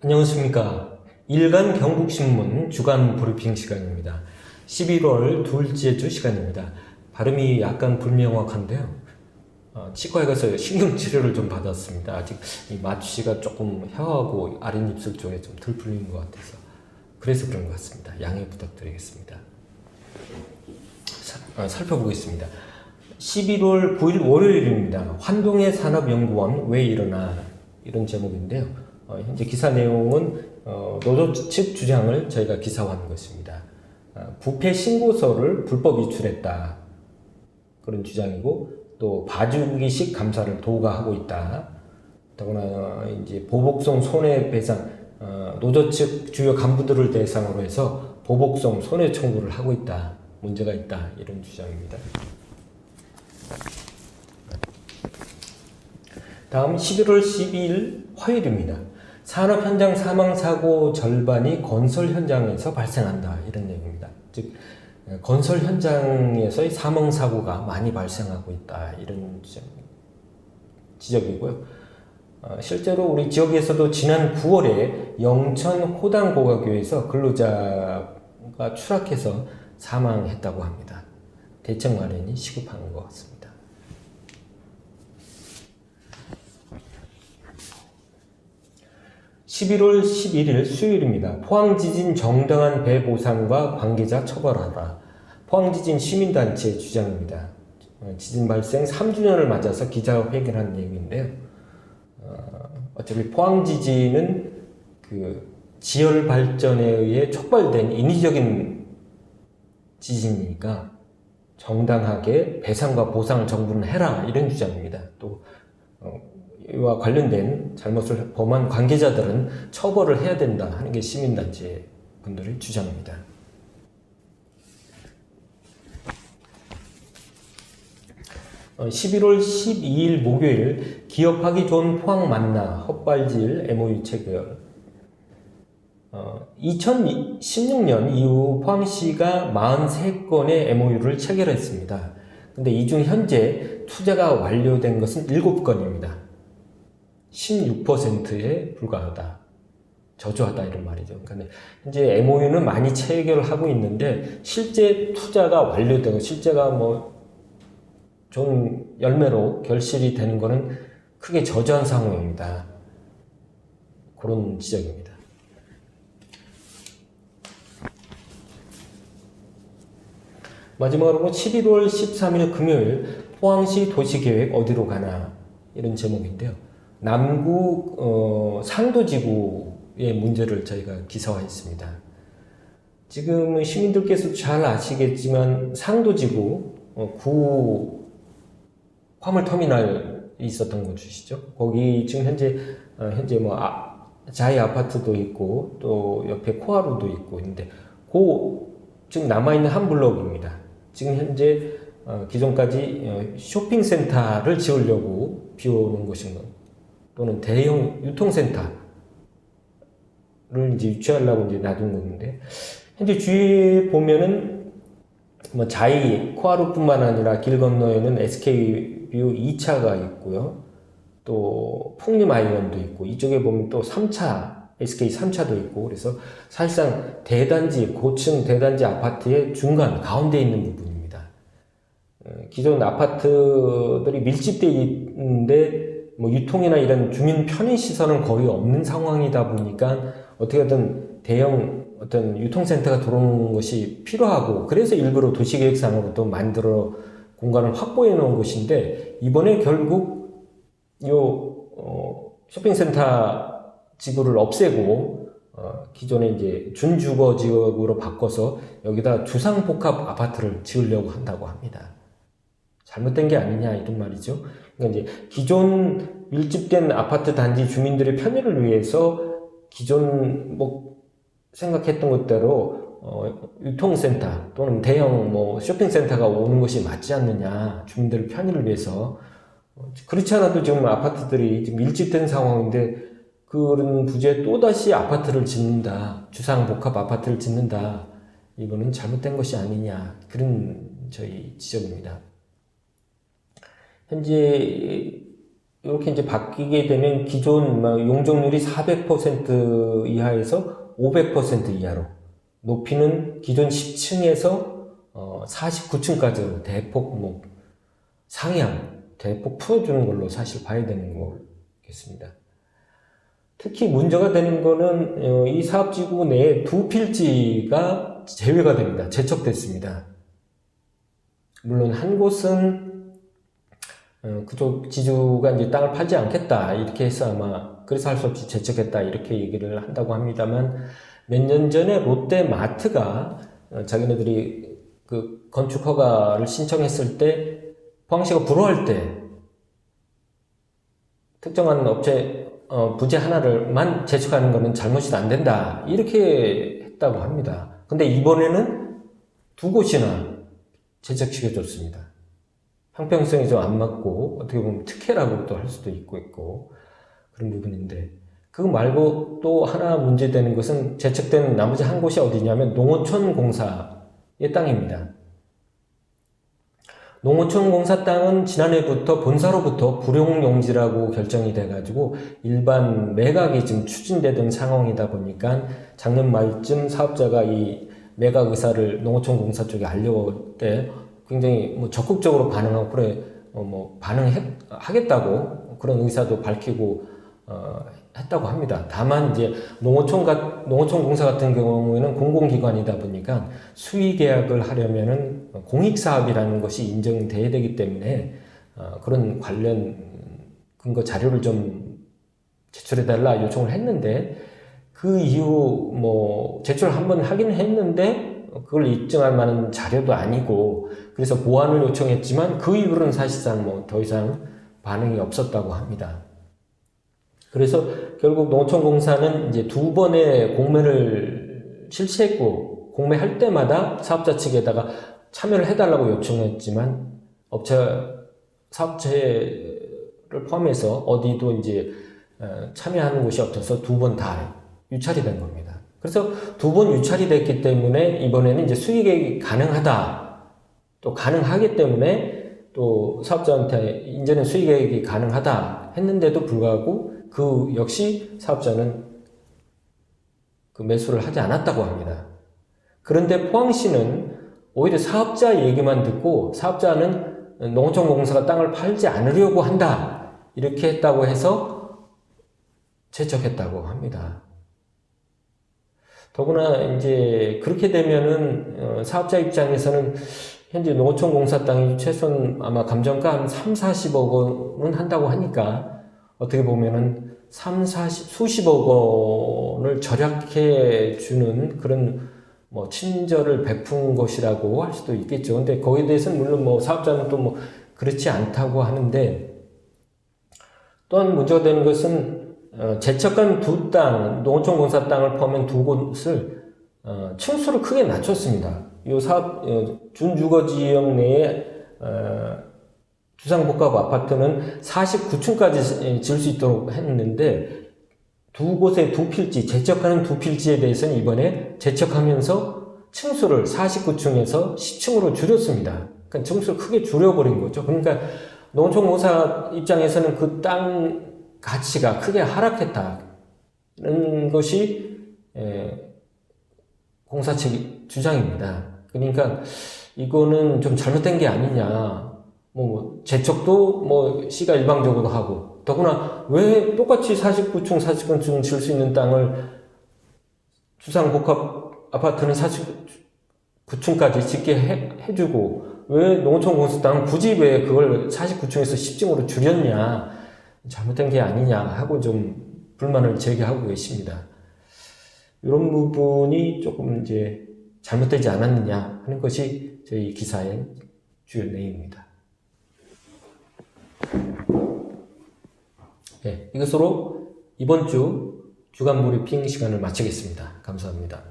안녕하십니까. 일간 경북신문 주간 브리핑 시간입니다. 11월 둘째 주 시간입니다. 발음이 약간 불명확한데요. 치과에 가서 신경치료를 좀 받았습니다. 아직 이 마취가 조금 혀하고 아랫입술 쪽에 좀 덜 풀리는 것 같아서 그래서 그런 것 같습니다. 양해 부탁드리겠습니다. 살펴보겠습니다. 11월 9일 월요일입니다. 환동의 산업연구원 왜 일어나 이런 제목인데요. 현재 기사 내용은 노조 측 주장을 저희가 기사화한 것입니다. 부패 신고서를 불법 유출했다 그런 주장이고 또 봐주기식 감사를 도가 하고 있다. 더구나 이제 보복성 손해배상 노조 측 주요 간부들을 대상으로 해서 보복성 손해 청구를 하고 있다. 문제가 있다 이런 주장입니다. 다음 11월 12일 화요일입니다. 산업 현장 사망 사고 절반이 건설 현장에서 발생한다 이런 내용입니다. 즉 건설 현장에서의 사망 사고가 많이 발생하고 있다 이런 지적이고요. 실제로 우리 지역에서도 지난 9월에 영천 호당고가교에서 근로자가 추락해서 사망했다고 합니다. 대책 마련이 시급한 것 같습니다. 11월 11일 수요일입니다. 포항지진 정당한 배보상과 관계자 처벌하라. 포항지진 시민단체 주장입니다. 지진 발생 3주년을 맞아서 기자회견한 내용인데요. 어차피 포항지진은 그 지열 발전에 의해 촉발된 인위적인 지진이니까 정당하게 배상과 보상을 정부는 해라 이런 주장입니다. 또 이와 관련된 잘못을 범한 관계자들은 처벌을 해야 된다 하는 게 시민단체 분들의 주장입니다. 어, 11월 12일 목요일 기업하기 좋은 포항 만나 헛발질 MOU 체결. 2016년 이후 포항시가 43건의 MOU를 체결했습니다. 근데 이 중 현재 투자가 완료된 것은 7건입니다. 16%에 불과하다. 저조하다 이런 말이죠. 그러니까 현재 MOU는 많이 체결하고 있는데 실제 투자가 완료되고 실제가 좋은 열매로 결실이 되는 것은 크게 저조한 상황입니다. 그런 지적입니다. 마지막으로 11월 13일 금요일 포항시 도시계획 어디로 가나 이런 제목인데요. 남구 상도지구의 문제를 저희가 기사화했습니다. 지금 시민들께서 잘 아시겠지만 상도지구 구 화물터미널이 있었던 곳이시죠. 거기 지금 현재 자이 아파트도 있고 또 옆에 코하루도 있고 있는데 지금 남아있는 한 블록입니다. 지금 현재 기존까지 쇼핑센터를 지으려고 비워놓은 곳인 또는 대형 유통센터를 이제 유치하려고 이제 놔둔 건데, 현재 주위에 보면은 자이, 코하루뿐만 아니라 길 건너에는 SK뷰 2차가 있고요. 또 풍림 아이원도 있고, 이쪽에 보면 또 3차, SK 3차도 있고, 그래서 사실상 고층 대단지 아파트의 중간, 가운데 있는 부분입니다. 기존 아파트들이 밀집되어 있는데, 유통이나 이런 주민 편의 시설은 거의 없는 상황이다 보니까 어떻게든 대형 어떤 유통센터가 들어오는 것이 필요하고 그래서 일부러 도시계획상으로 또 만들어 공간을 확보해 놓은 곳인데 이번에 결국 쇼핑센터 지구를 없애고 기존에 이제 준주거 지역으로 바꿔서 여기다 주상복합 아파트를 지으려고 한다고 합니다. 잘못된 게 아니냐 이런 말이죠. 그러니까 이제 기존 밀집된 아파트 단지 주민들의 편의를 위해서 기존 생각했던 것대로 유통센터 또는 대형 쇼핑센터가 오는 것이 맞지 않느냐 주민들의 편의를 위해서 그렇지 않아도 지금 아파트들이 지금 밀집된 상황인데 그런 부지에 또다시 아파트를 짓는다 주상복합 아파트를 짓는다 이거는 잘못된 것이 아니냐 그런 저희 지적입니다. 현재 이렇게 이제 바뀌게 되면 기존 용적률이 400% 이하에서 500% 이하로 높이는 기존 10층에서 49층까지로 대폭 상향, 대폭 풀어주는 걸로 사실 봐야 되는 거겠습니다. 특히 문제가 되는 거는 이 사업지구 내에 두 필지가 제외가 됩니다. 제척됐습니다. 물론 한 곳은 그쪽 지주가 이제 땅을 팔지 않겠다 이렇게 해서 아마 그래서 할 수 없이 제척했다 이렇게 얘기를 한다고 합니다만, 몇 년 전에 롯데마트가 자기네들이 그 건축 허가를 신청했을 때 포항시가 불허할 때 특정한 업체 부재 하나를만 제척하는 것은 잘못이 안 된다 이렇게 했다고 합니다. 근데 이번에는 두 곳이나 제척시켜줬습니다. 형평성이 좀 안 맞고 어떻게 보면 특혜라고도 할 수도 있고 그런 부분인데, 그거 말고 또 하나 문제되는 것은 제척된 나머지 한 곳이 어디냐면 농어촌 공사의 땅입니다. 농어촌 공사 땅은 지난해부터 본사로부터 불용용지라고 결정이 돼가지고 일반 매각이 지금 추진되던 상황이다 보니까 작년 말쯤 사업자가 이 매각 의사를 농어촌 공사 쪽에 알려올 때 굉장히 적극적으로 반응하고 그래 반응하겠다고 그런 의사도 밝히고 했다고 합니다. 다만 이제 농어촌 공사 같은 경우에는 공공기관이다 보니까 수의 계약을 하려면은 공익사업이라는 것이 인정돼야 되기 때문에 그런 관련 근거 자료를 좀 제출해달라 요청을 했는데, 그 이후 제출 한번 하긴 했는데 그걸 입증할 만한 자료도 아니고, 그래서 보완을 요청했지만 그 이후로는 사실상 더 이상 반응이 없었다고 합니다. 그래서 결국 농어촌공사는 이제 두 번의 공매를 실시했고, 공매할 때마다 사업자 측에다가 참여를 해달라고 요청했지만 사업체를 포함해서 어디도 이제 참여하는 곳이 없어서 두 번 다 유찰이 된 겁니다. 그래서 두 번 유찰이 됐기 때문에 이번에는 이제 수익이 가능하다, 또 가능하기 때문에 또 사업자한테 이제는 수익이 가능하다 했는데도 불구하고 그 역시 사업자는 그 매수를 하지 않았다고 합니다. 그런데 포항시는 오히려 사업자 얘기만 듣고 사업자는 농어촌 공사가 땅을 팔지 않으려고 한다 이렇게 했다고 해서 제척했다고 합니다. 더구나 이제 그렇게 되면은 사업자 입장에서는 현재 농어촌 공사 땅이 최소한 아마 감정가 한 30-40억 원은 한다고 하니까 어떻게 보면은 수십억 원을 절약해 주는 그런 친절을 베푼 것이라고 할 수도 있겠죠. 근데 거기에 대해서는 물론 사업자는 또 그렇지 않다고 하는데, 또한 문제가 되는 것은 제척한 두 땅, 농어촌 공사 땅을 포함한 두 곳을 층수를 크게 낮췄습니다. 이 사업 준주거지역 내에 주상복합 아파트는 49층까지 지을 수 있도록 했는데, 두 곳의 두 필지, 제척하는 두 필지에 대해서는 이번에 제척하면서 층수를 49층에서 10층으로 줄였습니다. 그러니까 층수를 크게 줄여버린 거죠. 그러니까 농촌공사 입장에서는 그 땅 가치가 크게 하락했다는 것이 공사 측 주장입니다. 그러니까 이거는 좀 잘못된 게 아니냐. 제척도 시가 일방적으로 하고, 더구나 왜 똑같이 49층, 49층 지을 수 있는 땅을 주상복합 아파트는 49층까지 짓게 해주고, 왜 농어촌 공사 땅은 굳이 왜 그걸 49층에서 10층으로 줄였냐, 잘못된 게 아니냐 하고 좀 불만을 제기하고 계십니다. 이런 부분이 조금 이제 잘못되지 않았느냐 하는 것이 저희 기사의 주요 내용입니다. 네, 이것으로 이번 주 주간 브리핑 시간을 마치겠습니다. 감사합니다.